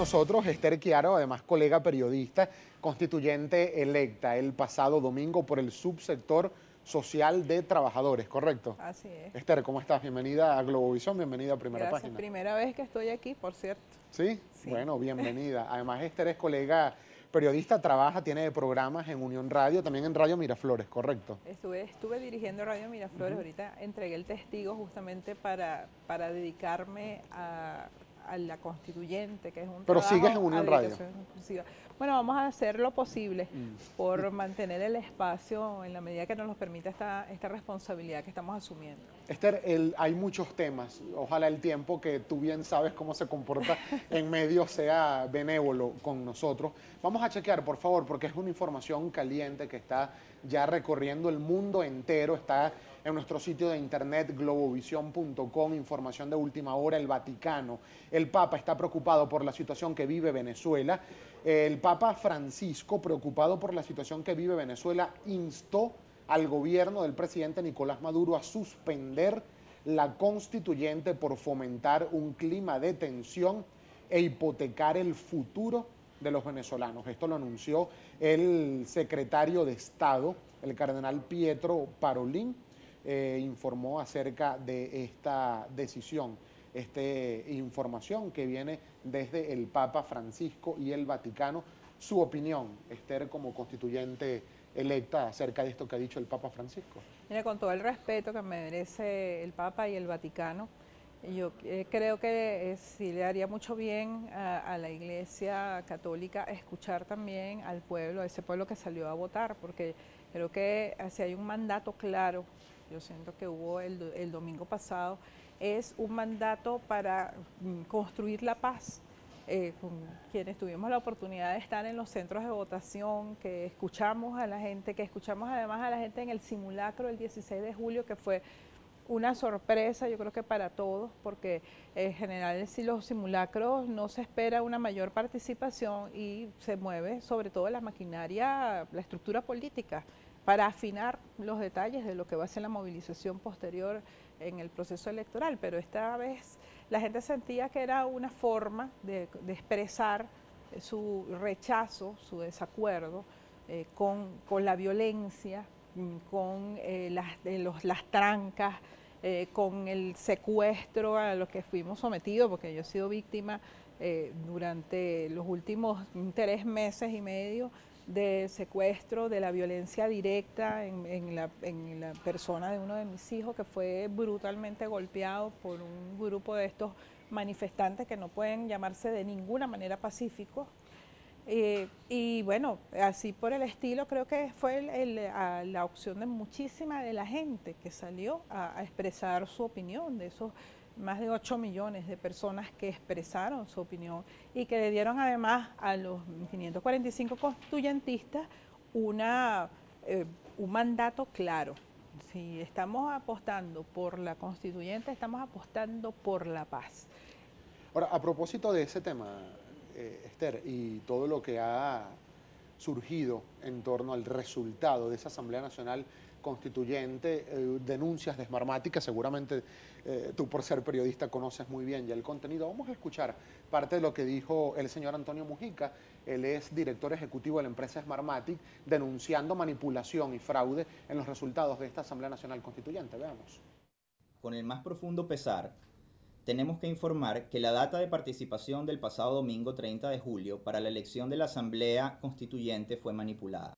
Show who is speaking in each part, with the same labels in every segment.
Speaker 1: nosotros Esther Chiaro, además colega periodista, constituyente electa el pasado domingo por el subsector social de trabajadores, ¿correcto?
Speaker 2: Así es.
Speaker 1: Esther, ¿cómo estás? Bienvenida a Globovisión, bienvenida a Primera
Speaker 2: Gracias.
Speaker 1: Página.
Speaker 2: Primera vez que estoy aquí, por cierto.
Speaker 1: ¿Sí?
Speaker 2: Sí.
Speaker 1: Bueno, bienvenida. Además, Esther es colega periodista, trabaja, tiene programas en Unión Radio, también en Radio Miraflores, ¿correcto?
Speaker 2: Estuve dirigiendo Radio Miraflores, ahorita entregué el testigo justamente para dedicarme a la constituyente, que es un
Speaker 1: Pero
Speaker 2: trabajo
Speaker 1: sigues en Unión
Speaker 2: a
Speaker 1: Radio.
Speaker 2: dedicación exclusiva. Bueno, vamos a hacer lo posible por mantener el espacio en la medida que nos lo permita esta responsabilidad que estamos asumiendo.
Speaker 1: Esther, hay muchos temas. Ojalá el tiempo, que tú bien sabes cómo se comporta en medio, sea benévolo con nosotros. Vamos a chequear, por favor, porque es una información caliente que está ya recorriendo el mundo entero. Está en nuestro sitio de internet globovision.com, información de última hora. El Vaticano, el Papa está preocupado por la situación que vive Venezuela. El Papa Francisco, preocupado por la situación que vive Venezuela, instó al gobierno del presidente Nicolás Maduro a suspender la constituyente por fomentar un clima de tensión e hipotecar el futuro de los venezolanos. Esto lo anunció el secretario de Estado, el cardenal Pietro Parolin, informó acerca de esta decisión, esta información que viene desde el Papa Francisco y el Vaticano. Su opinión, Esther, como constituyente electa, acerca de esto que ha dicho el Papa Francisco.
Speaker 2: Mira, con todo el respeto que me merece el Papa y el Vaticano, yo creo que sí le haría mucho bien a la Iglesia Católica escuchar también al pueblo, a ese pueblo que salió a votar, porque creo que si hay un mandato claro, yo siento que hubo el domingo pasado, es un mandato para construir la paz. Con quienes tuvimos la oportunidad de estar en los centros de votación, que escuchamos a la gente, que escuchamos además a la gente en el simulacro del 16 de julio, que fue una sorpresa, yo creo que para todos, porque en general si los simulacros no se espera una mayor participación y se mueve sobre todo la maquinaria, la estructura política, para afinar los detalles de lo que va a ser la movilización posterior en el proceso electoral, pero esta vez la gente sentía que era una forma de expresar su rechazo, su desacuerdo con la violencia, con las trancas, con el secuestro a lo que fuimos sometidos, porque yo he sido víctima durante los últimos 3 meses y medio de secuestro, de la violencia directa en la persona de uno de mis hijos, que fue brutalmente golpeado por un grupo de estos manifestantes que no pueden llamarse de ninguna manera pacíficos. Y bueno, así por el estilo, creo que fue la opción de muchísima de la gente que salió a expresar su opinión, de esos más de 8 millones de personas que expresaron su opinión y que le dieron además a los 545 constituyentistas un mandato claro. Si estamos apostando por la constituyente, estamos apostando por la paz.
Speaker 1: Ahora, a propósito de ese tema, Esther, y todo lo que ha surgido en torno al resultado de esa Asamblea Nacional Constituyente, denuncias de Smartmatic, que seguramente tú, por ser periodista, conoces muy bien ya el contenido. Vamos a escuchar parte de lo que dijo el señor Antonio Mujica. Él es director ejecutivo de la empresa Smartmatic, denunciando manipulación y fraude en los resultados de esta Asamblea Nacional Constituyente. Veamos.
Speaker 3: Con el más profundo pesar, tenemos que informar que la data de participación del pasado domingo 30 de julio para la elección de la Asamblea Constituyente fue manipulada.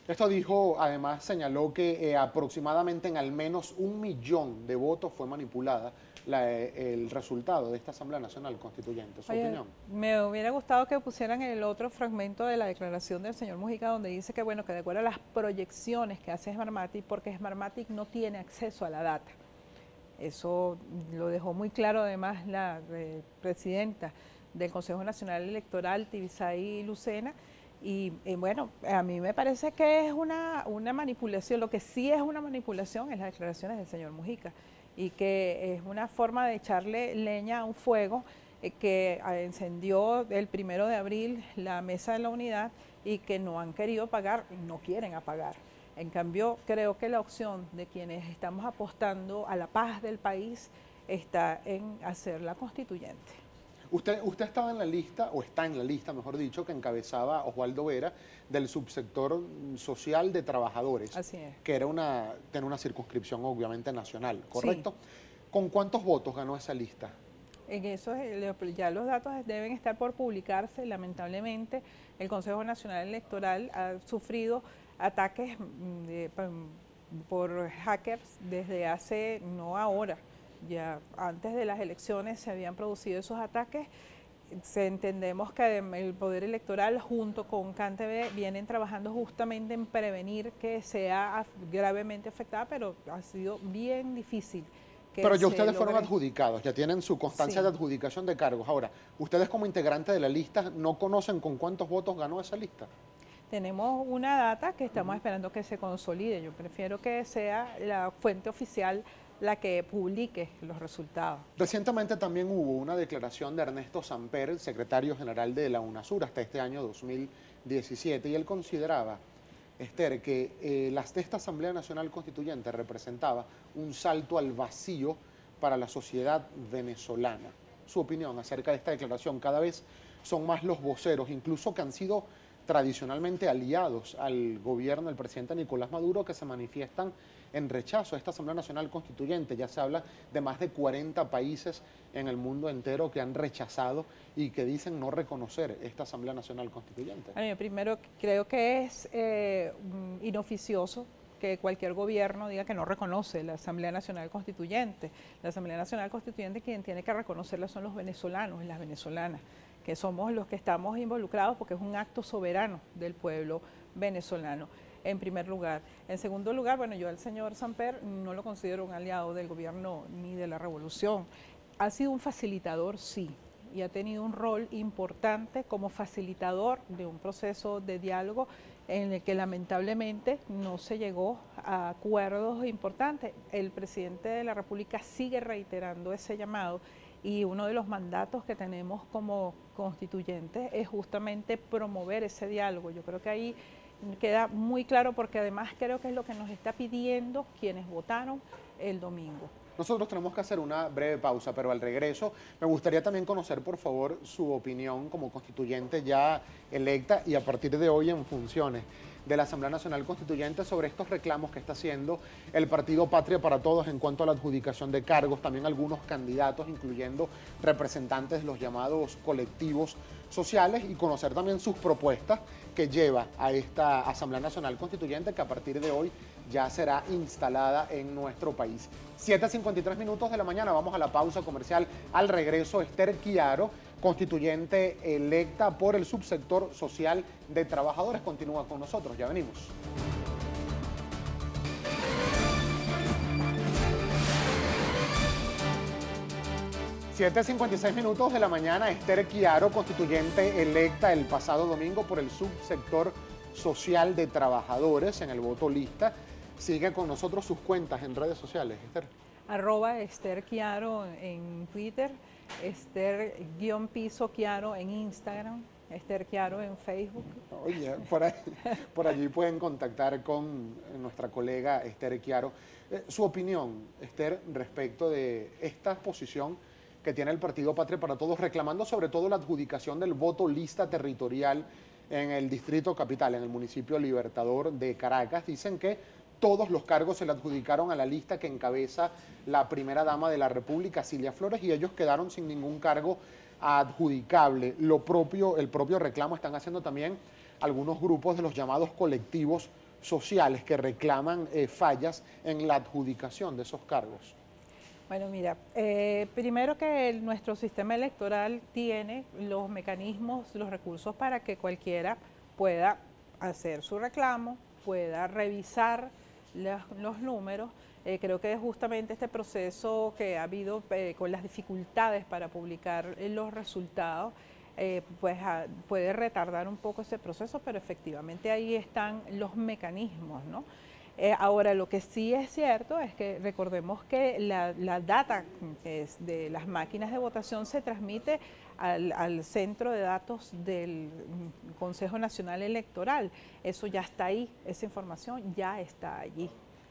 Speaker 1: Esto dijo, además señaló que aproximadamente en al menos 1 millón de votos fue manipulada el resultado de esta Asamblea Nacional Constituyente. ¿Su opinión?
Speaker 2: Me hubiera gustado que pusieran el otro fragmento de la declaración del señor Mujica, donde dice que, bueno, que de acuerdo a las proyecciones que hace Smartmatic, porque Smartmatic no tiene acceso a la data. Eso lo dejó muy claro además la presidenta del Consejo Nacional Electoral, Tibisay Lucena, y bueno, a mí me parece que es una manipulación. Lo que sí es una manipulación es las declaraciones del señor Mujica, y que es una forma de echarle leña a un fuego que encendió el 1 de abril la Mesa de la Unidad y que no han querido apagar y no quieren apagar. En cambio, creo que la opción de quienes estamos apostando a la paz del país está en hacer la constituyente.
Speaker 1: Usted estaba en la lista, o está en la lista, mejor dicho, que encabezaba Osvaldo Vera, del subsector social de trabajadores.
Speaker 2: Así es.
Speaker 1: Que tiene una circunscripción obviamente nacional,
Speaker 2: Sí.
Speaker 1: ¿correcto? ¿Con cuántos votos ganó esa lista?
Speaker 2: En eso ya los datos deben estar por publicarse. Lamentablemente, el Consejo Nacional Electoral ha sufrido ataques por hackers desde hace, no ahora, ya antes de las elecciones se habían producido esos ataques. Entendemos que el Poder Electoral junto con CanTV vienen trabajando justamente en prevenir que sea gravemente afectada, pero ha sido bien difícil.
Speaker 1: Pero ya ustedes fueron adjudicados, ya tienen su constancia
Speaker 2: Sí.
Speaker 1: de adjudicación de cargos. Ahora, ustedes como integrantes de la lista, ¿no conocen con cuántos votos ganó esa lista?
Speaker 2: Tenemos una data que estamos esperando que se consolide. Yo prefiero que sea la fuente oficial la que publique los resultados.
Speaker 1: Recientemente también hubo una declaración de Ernesto Samper, secretario general de la UNASUR hasta este año 2017, y él consideraba, Esther, que esta Asamblea Nacional Constituyente representaba un salto al vacío para la sociedad venezolana. Su opinión acerca de esta declaración: cada vez son más los voceros, incluso que han sido tradicionalmente aliados al gobierno del presidente Nicolás Maduro, que se manifiestan en rechazo a esta Asamblea Nacional Constituyente. Ya se habla de más de 40 países en el mundo entero que han rechazado y que dicen no reconocer esta Asamblea Nacional Constituyente.
Speaker 2: Yo primero creo que es inoficioso que cualquier gobierno diga que no reconoce la Asamblea Nacional Constituyente. La Asamblea Nacional Constituyente, quien tiene que reconocerla son los venezolanos y las venezolanas, que somos los que estamos involucrados porque es un acto soberano del pueblo venezolano, en primer lugar. En segundo lugar, bueno, yo al señor Samper no lo considero un aliado del gobierno ni de la revolución. Ha sido un facilitador, sí, y ha tenido un rol importante como facilitador de un proceso de diálogo en el que lamentablemente no se llegó a acuerdos importantes. El presidente de la República sigue reiterando ese llamado y uno de los mandatos que tenemos como constituyentes es justamente promover ese diálogo. Yo creo que ahí queda muy claro porque además creo que es lo que nos está pidiendo quienes votaron el domingo.
Speaker 1: Nosotros tenemos que hacer una breve pausa, pero al regreso me gustaría también conocer, por favor, su opinión como constituyente ya electa y a partir de hoy en funciones de la Asamblea Nacional Constituyente sobre estos reclamos que está haciendo el Partido Patria para Todos en cuanto a la adjudicación de cargos, también algunos candidatos, incluyendo representantes de los llamados colectivos sociales, y conocer también sus propuestas que lleva a esta Asamblea Nacional Constituyente que a partir de hoy ya será instalada en nuestro país. 7:53 minutos de la mañana, vamos a la pausa comercial. Al regreso, Esther Chiaro, constituyente electa por el subsector social de trabajadores, continúa con nosotros. Ya venimos. (7:56 de la mañana, Esther Chiaro, constituyente electa el pasado domingo por el subsector social de trabajadores en el voto lista. Sigue con nosotros sus cuentas en redes sociales, Esther.
Speaker 2: @Esther Chiaro en Twitter, Esther_Chiaro en Instagram, Esther Chiaro en Facebook.
Speaker 1: Oye, por allí pueden contactar con nuestra colega Esther Chiaro. Su opinión, Esther, respecto de esta posición que tiene el Partido Patria para Todos, reclamando sobre todo la adjudicación del voto lista territorial en el Distrito Capital, en el municipio Libertador de Caracas. Dicen que todos los cargos se le adjudicaron a la lista que encabeza la primera dama de la República, Cilia Flores, y ellos quedaron sin ningún cargo adjudicable. El propio reclamo están haciendo también algunos grupos de los llamados colectivos sociales que reclaman fallas en la adjudicación de esos cargos.
Speaker 2: Bueno, mira, primero que nuestro sistema electoral tiene los mecanismos, los recursos para que cualquiera pueda hacer su reclamo, pueda revisar los números. Creo que justamente este proceso que ha habido con las dificultades para publicar los resultados, pues puede retardar un poco ese proceso, pero efectivamente ahí están los mecanismos, ¿no? Ahora, lo que sí es cierto es que recordemos que la data de las máquinas de votación se transmite al centro de datos del Consejo Nacional Electoral. Eso ya está ahí, esa información ya está allí.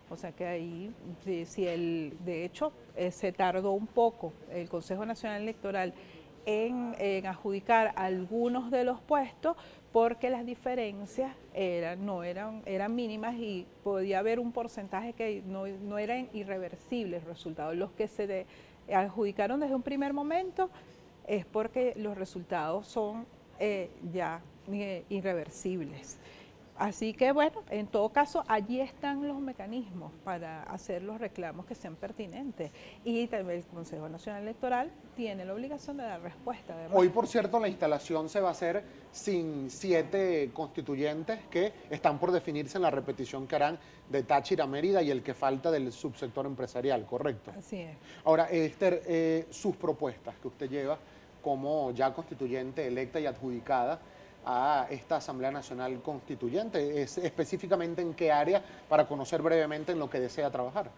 Speaker 2: O sea que ahí, de hecho, se tardó un poco el Consejo Nacional Electoral en adjudicar algunos de los puestos porque las diferencias eran mínimas y podía haber un porcentaje que no eran irreversibles los resultados. Los que se adjudicaron desde un primer momento es porque los resultados son ya irreversibles. Así que bueno, en todo caso, allí están los mecanismos para hacer los reclamos que sean pertinentes. Y también el Consejo Nacional Electoral tiene la obligación de dar respuesta. Además.
Speaker 1: Hoy, por cierto, la instalación se va a hacer sin 7 constituyentes que están por definirse en la repetición que harán de Táchira, Mérida y el que falta del subsector empresarial, ¿correcto?
Speaker 2: Así es.
Speaker 1: Ahora, Esther, sus propuestas que usted lleva como ya constituyente electa y adjudicada a esta Asamblea Nacional Constituyente, específicamente en qué área, para conocer brevemente en lo que desea trabajar.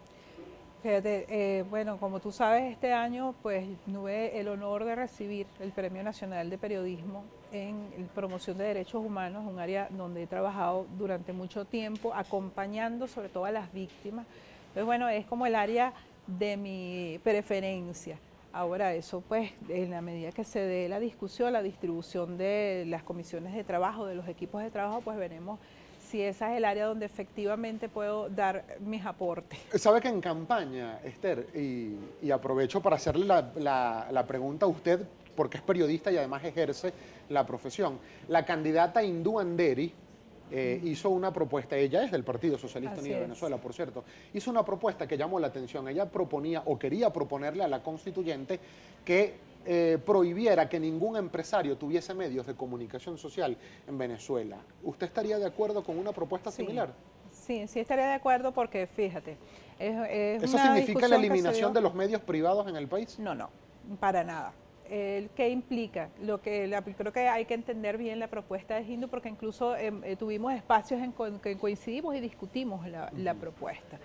Speaker 2: Fíjate, bueno, como tú sabes, este año pues tuve el honor de recibir el Premio Nacional de Periodismo en promoción de derechos humanos, un área donde he trabajado durante mucho tiempo, acompañando sobre todo a las víctimas. Entonces, bueno, es como el área de mi preferencia. Ahora eso, pues, en la medida que se dé la discusión, la distribución de las comisiones de trabajo, de los equipos de trabajo, pues veremos si esa es el área donde efectivamente puedo dar mis aportes.
Speaker 1: Sabe que en campaña, Esther, y aprovecho para hacerle la pregunta a usted, porque es periodista y además ejerce la profesión, la candidata Hindú Anderi hizo una propuesta, ella es del Partido Socialista Unido de Venezuela, por cierto, hizo una propuesta que llamó la atención. Ella proponía o quería proponerle a la constituyente que prohibiera que ningún empresario tuviese medios de comunicación social en Venezuela. ¿Usted estaría de acuerdo con una propuesta similar?
Speaker 2: Sí, sí estaría de acuerdo porque, fíjate,
Speaker 1: ¿Eso significa la eliminación de los medios privados en el país?
Speaker 2: No, no, para nada. ¿Qué implica? Creo que hay que entender bien la propuesta de Hindú porque incluso tuvimos espacios en que coincidimos y discutimos la propuesta.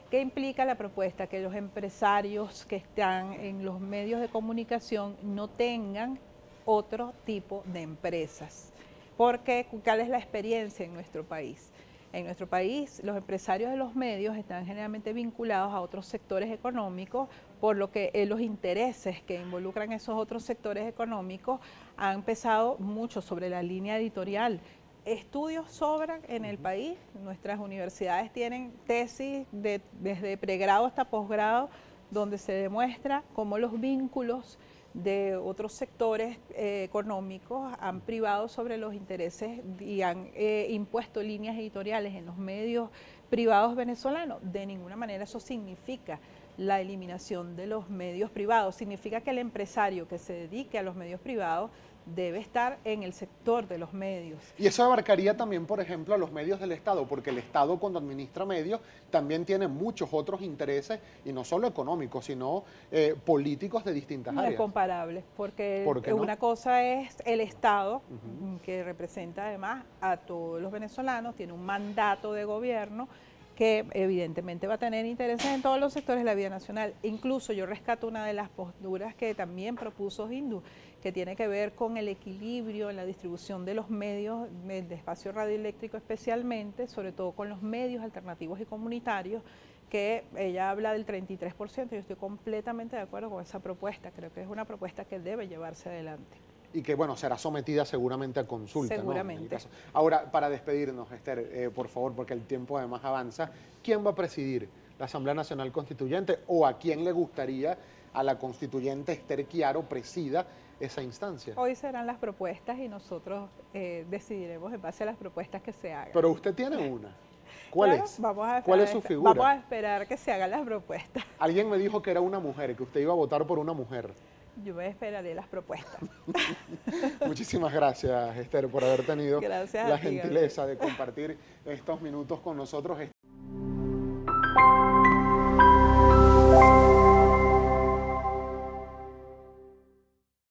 Speaker 2: ¿Qué implica la propuesta? Que los empresarios que están en los medios de comunicación no tengan otro tipo de empresas. Porque, ¿cuál es la experiencia en nuestro país? En nuestro país, los empresarios de los medios están generalmente vinculados a otros sectores económicos, por lo que los intereses que involucran esos otros sectores económicos han pesado mucho sobre la línea editorial. Estudios sobran en el país, nuestras universidades tienen tesis desde pregrado hasta posgrado, donde se demuestra cómo los vínculos de otros sectores económicos han privado sobre los intereses y han impuesto líneas editoriales en los medios privados venezolanos. De ninguna manera eso significa la eliminación de los medios privados, significa que el empresario que se dedique a los medios privados debe estar en el sector de los medios.
Speaker 1: Y eso abarcaría también, por ejemplo, a los medios del Estado, porque el Estado cuando administra medios también tiene muchos otros intereses, y no solo económicos, sino políticos de distintas áreas.
Speaker 2: No es comparable, porque una cosa es el Estado, que representa además a todos los venezolanos, tiene un mandato de gobierno, que evidentemente va a tener intereses en todos los sectores de la vida nacional. Incluso yo rescato una de las posturas que también propuso Hindú, que tiene que ver con el equilibrio en la distribución de los medios de espacio radioeléctrico especialmente, sobre todo con los medios alternativos y comunitarios, que ella habla del 33%, yo estoy completamente de acuerdo con esa propuesta, creo que es una propuesta que debe llevarse adelante.
Speaker 1: Y que, bueno, será sometida seguramente a consulta.
Speaker 2: Seguramente.
Speaker 1: ¿No? Ahora, para despedirnos, Esther, por favor, porque el tiempo además avanza, ¿quién va a presidir la Asamblea Nacional Constituyente o a quién le gustaría a la constituyente Esther Chiaro presida esa instancia?
Speaker 2: Hoy serán las propuestas y nosotros decidiremos en base a las propuestas que se hagan.
Speaker 1: Pero usted tiene una. ¿Cuál es? ¿Cuál es su figura?
Speaker 2: Vamos a esperar que se hagan las propuestas.
Speaker 1: Alguien me dijo que era una mujer, que usted iba a votar por una mujer.
Speaker 2: Yo me esperaré las propuestas.
Speaker 1: Muchísimas gracias, Esther, por haber tenido
Speaker 2: la
Speaker 1: gentileza de compartir estos minutos con nosotros.